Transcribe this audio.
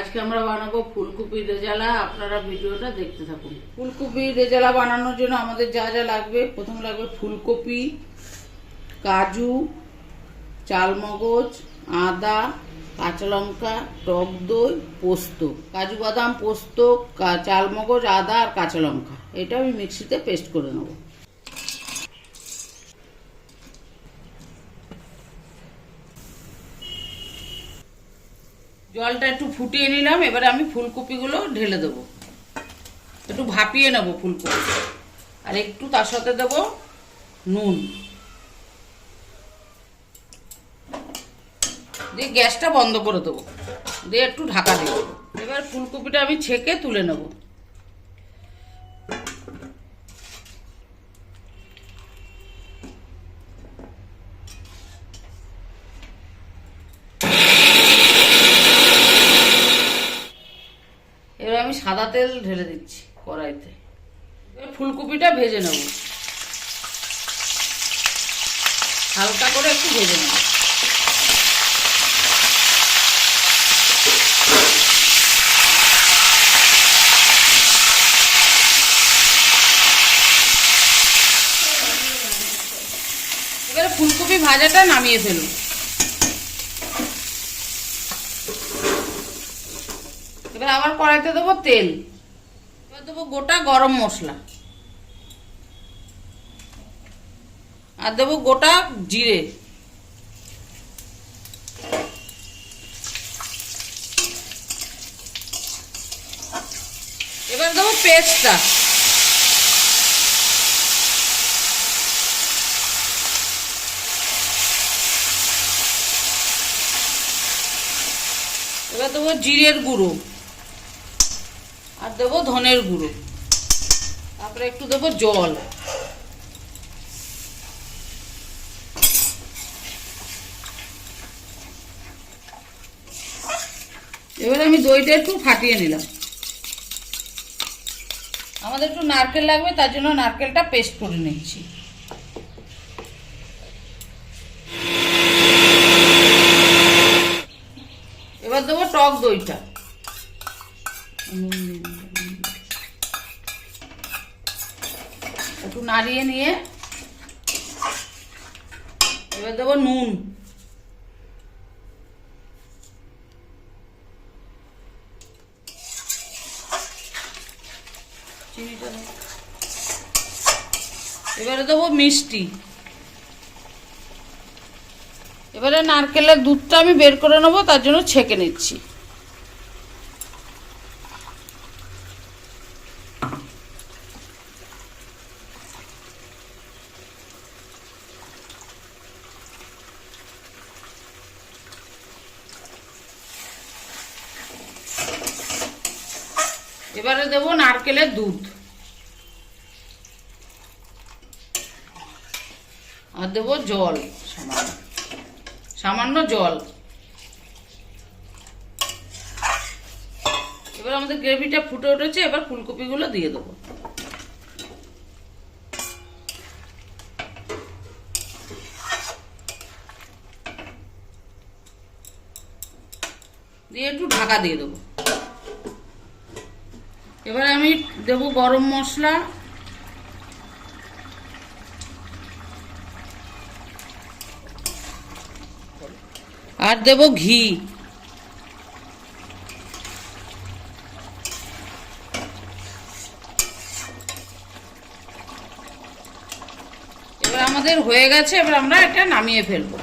আজকে আমরা বানাবো ফুলকপি রেজালা। আপনারা ভিডিওটা দেখতে থাকুন। ফুলকপি রেজালা বানানোর জন্য আমাদের যা যা লাগবে, প্রথম লাগবে ফুলকপি, কাজু, চালমগজ, আদা, কাঁচা লঙ্কা, টক দই, পোস্ত। কাজু বাদাম, পোস্ত, চালমগজ, আদা আর কাঁচা লঙ্কা, এটা আমি মিক্সিতে পেস্ট করে নেব। জলটা একটু ফুটিয়ে নিলাম, এবারে আমি ফুলকপিগুলো ঢেলে দেব। একটু ভাপিয়ে নেব ফুলকপি, আর একটু তার সাথে দেব নুন দিয়ে গ্যাসটা বন্ধ করে দেবো, দিয়ে একটু ঢাকা দিয়ে দেবো। এবার ফুলকপিটা আমি ছেঁকে তুলে নেব। এবার আমি সাদা তেল ঢেলে দিচ্ছি কড়াইতে। এবার ফুলকপিটা ভেজে নেব, হালকা করে একটু ভেজে নেব। এবারে ফুলকপি ভাজাটা নামিয়ে ফেলুন। এবার আবার কড়াইতে দেবো তেল। এবার দেবো গোটা গরম মশলা, আর দেবো গোটা জিরে। এবার দেবো পেস্টটা। এবার দেবো জিরের গুঁড়ো, আর দেবো ধনের গুঁড়ো, তারপরে একটু দেবো জল। এবারে আমি দইটা একটু ফাটিয়ে নিলাম। আমাদের একটু নারকেল লাগবে, তার জন্য নারকেলটা পেস্ট করে নিচ্ছি। এবার দেবো টক দইটা, একটু নাড়িয়ে নিয়ে এবার দেবো নুন, এবারে দেবো মিষ্টি। এবারে নারকেলের দুধটা আমি বের করে নেবো, তার জন্য ছেঁকে নিচ্ছি। এবারে দেবো নারকেলের দুধ, আর দেবো জল, সামান্য জল। এবার আমাদের গ্রেভিটা ফুটে উঠেছে, এবার ফুলকপিগুলো দিয়ে দেবো। দিয়ে একটু ঢাকা দিয়ে দেবো। এবারে আমি দেবো গরম মশলা, আর দেবো ঘি। এবার আমাদের হয়ে গেছে, এবার আমরা এটা নামিয়ে ফেলবো।